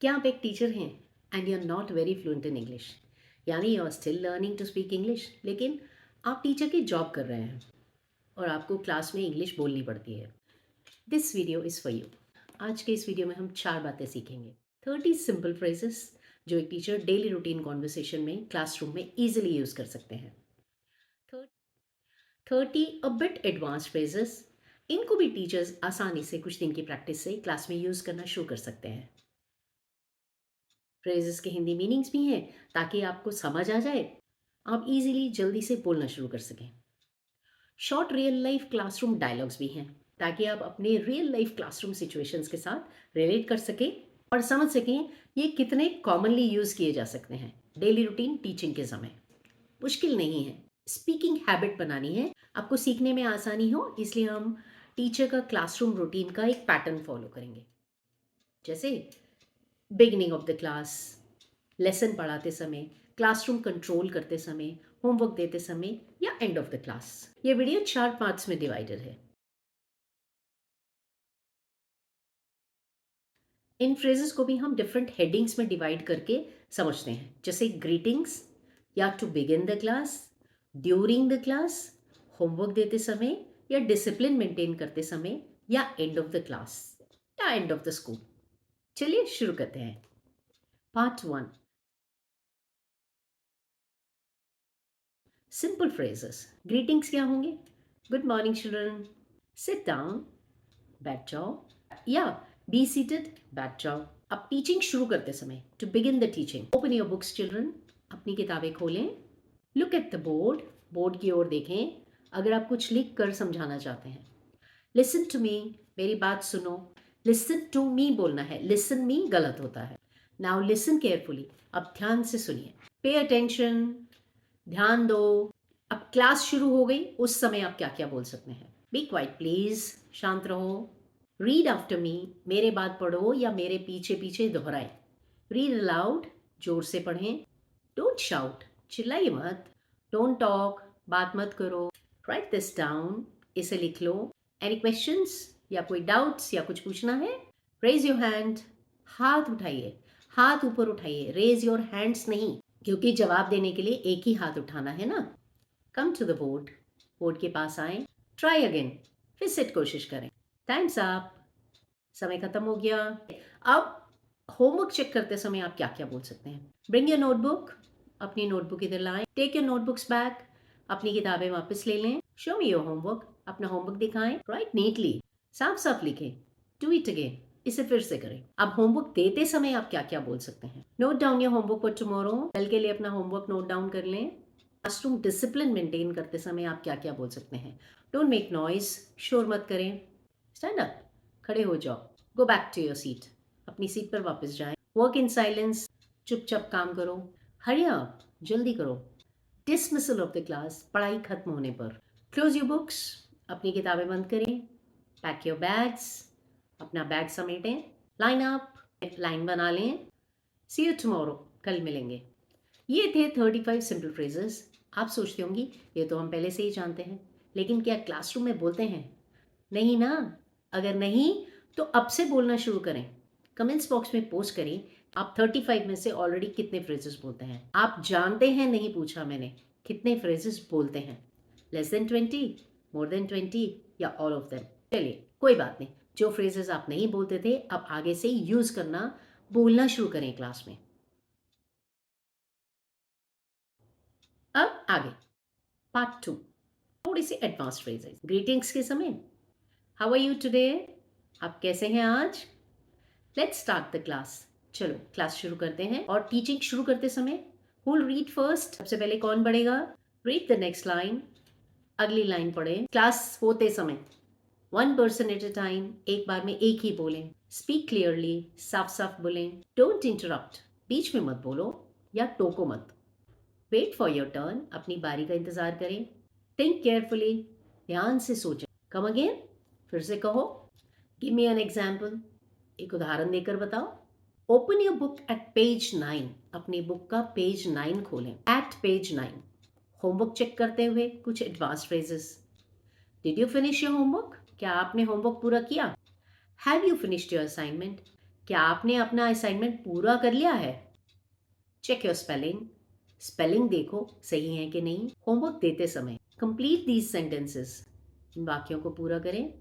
क्या आप एक टीचर हैं and you are not very fluent in English, यानी you are still learning to speak English, लेकिन आप टीचर की जॉब कर रहे हैं और आपको क्लास में इंग्लिश बोलनी पड़ती है? This video is for you. आज के इस वीडियो में हम 4 बातें सीखेंगे। 30 सिंपल फ्रेजेस जो एक टीचर डेली रूटीन कॉन्वर्सेशन में क्लासरूम में ईजिली यूज़ कर सकते हैं। 30 अ बिट एडवांस फ्रेजेस, इनको भी टीचर्स आसानी से कुछ दिन की प्रैक्टिस से क्लास में यूज़ करना शुरू कर सकते हैं। फ्रेजेस के हिंदी मीनिंग्स भी हैं ताकि आपको समझ आ जाए, आप इजीली जल्दी से बोलना शुरू कर सकें। Short real life classroom dialogues भी हैं ताकि आप अपने रियल लाइफ क्लासरूम सिचुएशंस के साथ रिलेट कर सकें और समझ सकें ये कितने कॉमनली यूज़ किए जा सकते हैं डेली रूटीन टीचिंग के समय। मुश्किल नहीं है, स्पीकिंग हैबिट बनानी है, आपको सीखने में आसानी हो, इसलिए हम टीचर का क्लासरूम रूटीन का एक पैटर्न फॉलो करेंगे। जैसे beginning of the class, lesson पढ़ाते समय, क्लासरूम कंट्रोल करते समय, होमवर्क देते समय या एंड ऑफ द क्लास। ये वीडियो 4 पार्ट्स में डिवाइडेड है। इन फ्रेजेस को भी हम डिफरेंट हेडिंग्स में डिवाइड करके समझते हैं, जैसे ग्रीटिंग्स या to begin the class, during the class, homework देते समय या डिसिप्लिन मेंटेन करते समय या एंड ऑफ द क्लास या एंड ऑफ द स्कूल। चलिए शुरू करते हैं। Part 1, simple phrases. ग्रीटिंग्स क्या होंगे? Good morning children, sit down, बैठ जाओ, या बी सीटेड, बैठ जाओ। अब टीचिंग शुरू करते समय, to begin the teaching, open your books children, अपनी किताबें खोलें, look at the board, board की ओर देखें अगर आप कुछ लिख कर समझाना चाहते हैं। लिसन टू मी, मेरी बात सुनो। लिसन टू मी बोलना है, लिसन मी गलत होता है। नाउ लिसन केयरफुली, अब ध्यान से सुनिए। पे अटेंशन, ध्यान दो। अब क्लास शुरू हो गई, उस समय आप क्या क्या बोल सकते हैं? बी क्वाइट प्लीज, शांत रहो। रीड आफ्टर मी, मेरे बाद पढ़ो या मेरे पीछे पीछे दोहराए। रीड अलाउड, जोर से पढ़ें। डोंट शाउट, चिल्लाइए मत। डोंट टॉक, बात मत करो। राइट दिस डाउन, इसे लिख लो। एनी क्वेश्चंस या कोई डाउट्स या कुछ पूछना है? रेज योर हैंड, हाथ उठाइए, हाथ ऊपर उठाइए, रेज योर हैंड्स नहीं, क्योंकि जवाब देने के लिए एक ही हाथ उठाना है ना। Come to the board, board के पास आए। ट्राई अगेन, फिर से कोशिश करें। टाइम्स अप, समय खत्म हो गया। अब होमवर्क चेक करते समय आप क्या क्या बोल सकते हैं? ब्रिंग योर नोटबुक, अपनी नोटबुक इधर लाएं। टेक योर नोटबुक्स बैक, अपनी किताबें वापस ले लें। शो मी योर होमवर्क, अपना होमवर्क दिखाएं। राइट नीटली, साफ साफ लिखें। डू इट अगेन, इसे फिर से करें। अब होमवर्क देते समय आप क्या क्या बोल सकते हैं? Note down your homework for tomorrow, कल के लिए अपना होमवर्क नोट डाउन कर लें। क्लासरूम डिसिप्लिन मेंटेन करते समय आप क्या क्या बोल सकते हैं? डोंट मेक नॉइज, शोर मत करें। स्टैंड अप, खड़े हो जाओ। Go back to your seat, अपनी सीट पर वापस जाएं। वर्क इन साइलेंस, चुपचाप काम करो। हरी अप, जल्दी करो। डिसमिसल ऑफ द क्लास, पढ़ाई खत्म होने पर। क्लोज योर बुक्स, अपनी किताबें बंद करें। पैक योर बैग्स, अपना बैग समेटें। लाइन अप, लाइन बना लें। सी यू टुमारो, कल मिलेंगे। ये थे 35 सिंपल फ्रेजेस। आप सोचते होंगी ये तो हम पहले से ही जानते हैं, लेकिन क्या क्लासरूम में बोलते हैं? नहीं ना। अगर नहीं तो अब से बोलना शुरू करें। कमेंट्स बॉक्स में पोस्ट करें आप 35 में से ऑलरेडी कितने फ्रेजेस बोलते हैं। आप जानते हैं, नहीं पूछा मैंने, कितने फ्रेजेस बोलते हैं? लेस देन 20, मोर देन 20 या ऑल ऑफ देम? चलिए कोई बात नहीं, जो फ्रेजेस आप नहीं बोलते थे अब आगे से यूज करना, बोलना शुरू करें क्लास में। अब आगे पार्ट 2, थोड़ी सी एडवांस फ्रेजेस। ग्रीटिंग्स के समय, हाउ आर यू टुडे, आप कैसे हैं आज? लेट्स स्टार्ट द क्लास, चलो क्लास शुरू करते हैं। और टीचिंग शुरू करते समय हु विल रीड फर्स्ट, सबसे पहले कौन पढ़ेगा? रीड द नेक्स्ट लाइन, अगली लाइन पढ़ें। क्लास होते समय one person at a time, एक बार में एक ही बोलें। स्पीक क्लियरली, साफ साफ बोलें। डोंट इंटरप्ट, बीच में मत बोलो या टोको मत। वेट फॉर योर टर्न, अपनी बारी का इंतजार करें। थिंक केयरफुली, ध्यान से सोचें। कम अगेन, फिर से कहो। गिव मी एन एग्जाम्पल, एक उदाहरण देकर बताओ। Open your book at page 9, अपनी बुक का पेज 9 खोलें। एट पेज 9, होमवर्क चेक करते हुए कुछ advance phrases. Did you finish your homework, क्या आपने होमवर्क पूरा किया? Have you finished your assignment, क्या आपने अपना असाइनमेंट पूरा कर लिया है? Check your spelling. स्पेलिंग देखो सही है कि नहीं। होमवर्क देते समय कंप्लीट दीज सेंटेंसेस। इन वाक्यों को पूरा करें।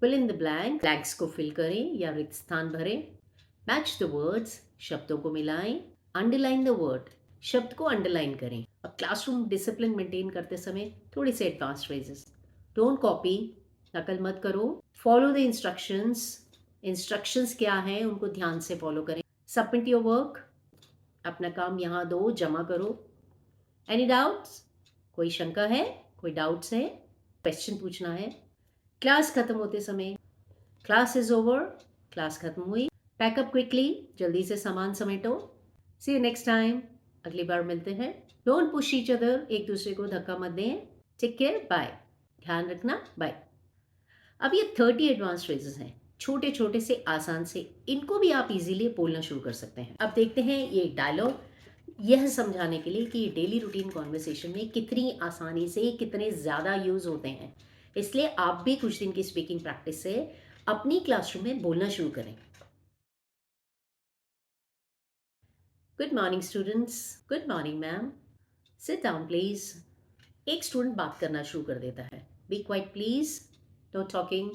फिल इन द ब्लैंक्स को फिल करें या रिक्त स्थान भरें। मैच द वर्ड्स, शब्दों को मिलाएं। अंडरलाइन द वर्ड, शब्द को अंडरलाइन करें। अब क्लासरूम डिसिप्लिन मेंटेन करते समय थोड़ी से एडवांस फ्रेजेस। डोंट कॉपी, नकल मत करो। फॉलो द इंस्ट्रक्शंस, इंस्ट्रक्शंस क्या हैं उनको ध्यान से फॉलो करें। सबमिट योर वर्क, अपना काम यहाँ दो, जमा करो। एनी डाउट्स, कोई शंका है, कोई डाउट्स है, क्वेश्चन पूछना है। क्लास खत्म होते समय, क्लास इज ओवर, क्लास खत्म हुई। पैकअप क्विकली, जल्दी से सामान समेटो। सी यू नेक्स्ट टाइम, अगली बार मिलते हैं। डोंट पुश ईच अदर, एक दूसरे को धक्का मत दें। टेक केयर, बाय, ध्यान रखना, बाय। अब ये 30 एडवांस फ्रेजेस हैं, छोटे छोटे से आसान से, इनको भी आप इजीली बोलना शुरू कर सकते हैं। अब देखते हैं ये डायलॉग, यह समझाने के लिए कि डेली रूटीन कॉन्वर्सेशन में कितनी आसानी से कितने ज़्यादा यूज़ होते हैं। इसलिए आप भी कुछ दिन की स्पीकिंग प्रैक्टिस से अपनी क्लासरूम में बोलना शुरू करें। Good morning students. Good morning ma'am. Sit down please. एक स्टूडेंट बात करना शुरू कर देता है। Be quiet please, no talking,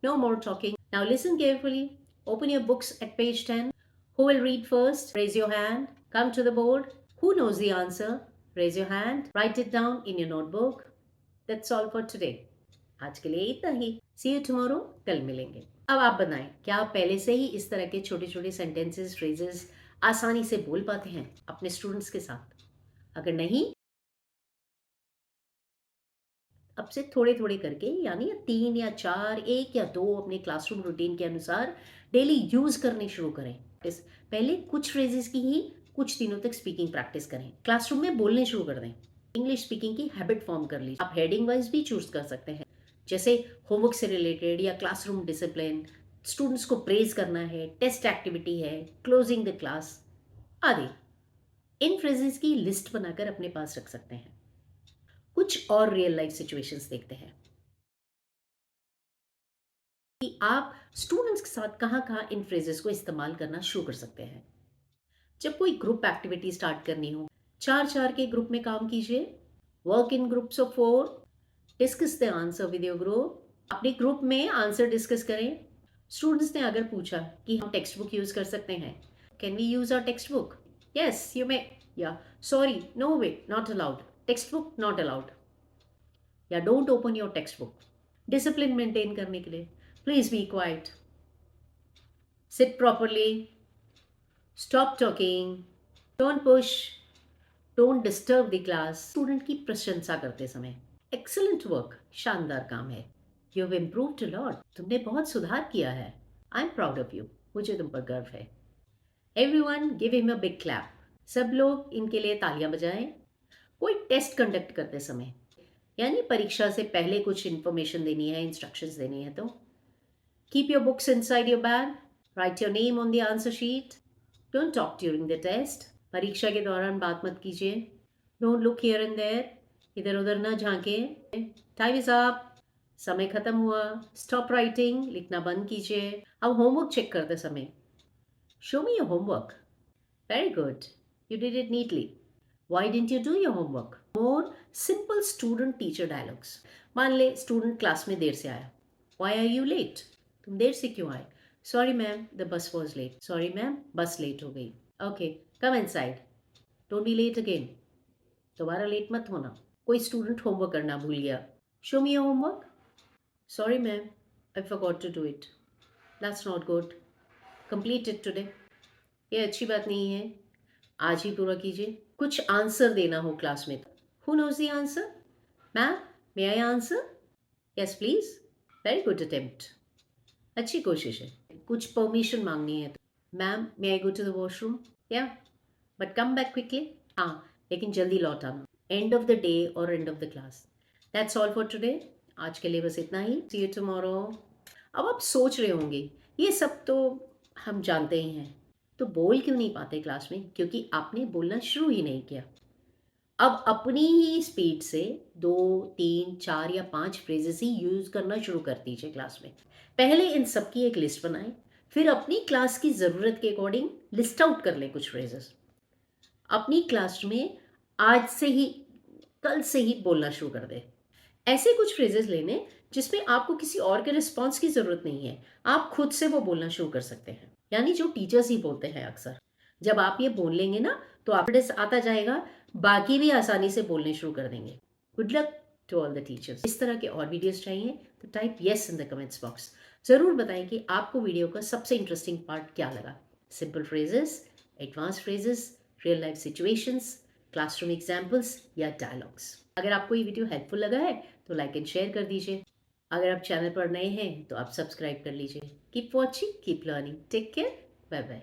no more talking. Now listen carefully, open your books at page 10। Who will read first? Raise your hand. Come to the board. Who knows the answer? Raise your hand. Write it down in your notebook. That's all for today. आज के लिए इतना ही। See you tomorrow. कल मिलेंगे। अब आप बताएं, क्या आप पहले से ही इस तरह के छोटे छोटे सेंटेंसेस, फ्रेजेस आसानी से बोल पाते हैं अपने स्टूडेंट्स के साथ? अगर नहीं, अब से थोड़े थोड़े करके, यानी 3 या 4, 1 या 2 अपने क्लासरूम रूटीन के अनुसार डेली यूज करने शुरू करें। पहले कुछ फ्रेजेस की ही कुछ दिनों तक स्पीकिंग प्रैक्टिस करें, क्लासरूम में बोलने शुरू कर दें। इंग्लिश स्पीकिंग की हैबिट फॉर्म कर लीजिए। आप हेडिंग वाइज भी चूज कर सकते हैं, जैसे होमवर्क से रिलेटेड या क्लासरूम डिसिप्लिन, स्टूडेंट्स को प्रेज करना है, टेस्ट एक्टिविटी है, क्लोजिंग द क्लास आदि। इन फ्रेजेस की लिस्ट बनाकर अपने पास रख सकते हैं। कुछ और रियल लाइफ सिचुएशंस देखते हैं कि आप स्टूडेंट्स के साथ कहाँ कहाँ इन फ्रेजेस को इस्तेमाल करना शुरू कर सकते हैं। जब कोई ग्रुप एक्टिविटी स्टार्ट करनी हो, 4-4 के ग्रुप में काम कीजिए। Work in groups of 4। Discuss the answer with your group. अपने ग्रुप में आंसर डिस्कस करें। स्टूडेंट्स ने अगर पूछा कि हम टेक्स्ट बुक यूज कर सकते हैं, can we use our text book? Yes you may, या sorry no way, not allowed, text book not allowed, या don't open your text book. Discipline maintain करने के लिए please be quiet, sit properly, stop talking, don't push, don't disturb the class. Student की प्रशंसा करते समय, excellent work, शानदार काम है, you have improved a lot, तुमने बहुत सुधार किया है, I am proud of you, मुझे तुम पर गर्व है। Everyone give him a big clap. सब लोग इनके लिए तालियां बजाएं। कोई टेस्ट कंडक्ट करते समय, यानी परीक्षा से पहले कुछ इंफॉर्मेशन देनी है, इंस्ट्रक्शंस देनी है, तो keep your books inside your bag, write your name on the answer sheet, don't talk during the test. परीक्षा के दौरान बात मत कीजिए। Don't look here and there, इधर उधर ना झांके। टाइम इज अप, समय खत्म हुआ। स्टॉप राइटिंग, लिखना बंद कीजिए। अब होमवर्क चेक करते समय, show me your homework, very good, you did it neatly, why didn't you do your homework? More simple student teacher dialogues. मान ले स्टूडेंट क्लास में देर से आया, व्हाई आर यू लेट? तुम देर से क्यों आए? Sorry ma'am, the bus was late. Sorry ma'am, bus late हो गई। Okay, come inside, don't be late again, दोबारा लेट मत होना। कोई स्टूडेंट होमवर्क करना भूल गया, show me your homework, sorry ma'am, I forgot to do it, that's not good, complete it today. ये अच्छी बात नहीं है, आज ही पूरा कीजिए। कुछ आंसर देना हो क्लास में, who knows the answer? Ma'am, may I answer? Yes please, very good attempt, अच्छी कोशिश है। कुछ परमिशन मांगनी है, ma'am may I go to the washroom? Yeah, but come back quickly. हाँ, लेकिन जल्दी लौट आना, एंड ऑफ द डे और end of the class. That's all for today, आज के लिए बस इतना ही। सी यू टुमारो। अब आप सोच रहे होंगे, ये सब तो हम जानते ही हैं, तो बोल क्यों नहीं पाते क्लास में? क्योंकि आपने बोलना शुरू ही नहीं किया। अब अपनी ही स्पीड से 2, 3, 4 या 5 फ्रेजेस ही यूज करना शुरू कर दीजिए क्लास में। पहले इन सब की एक लिस्ट बनाएं, फिर अपनी क्लास की ज़रूरत के अकॉर्डिंग लिस्ट आउट कर लें कुछ फ्रेजेस। अपनी क्लास में आज से ही, कल से ही बोलना शुरू कर दें। ऐसे कुछ फ्रेजेस लेने जिसमें आपको किसी और के रिस्पॉन्स की ज़रूरत नहीं है, आप खुद से वो बोलना शुरू कर सकते हैं, यानी जो टीचर्स ही बोलते हैं अक्सर। जब आप ये बोल लेंगे ना तो कॉन्फिडेंस आता जाएगा, बाकी भी आसानी से बोलने शुरू कर देंगे। Good luck to all the teachers. इस तरह के और वीडियोस चाहिए तो type yes in the comments box. ज़रूर बताएं कि आपको वीडियो का सबसे इंटरेस्टिंग पार्ट क्या लगा। Simple phrases, advance phrases, real life situations, classroom examples या डायलॉग्स। अगर आपको ये वीडियो हेल्पफुल लगा है तो लाइक एंड शेयर कर दीजिए। अगर आप चैनल पर नए हैं तो आप सब्सक्राइब कर लीजिए। Keep watching, keep learning, take care, bye bye.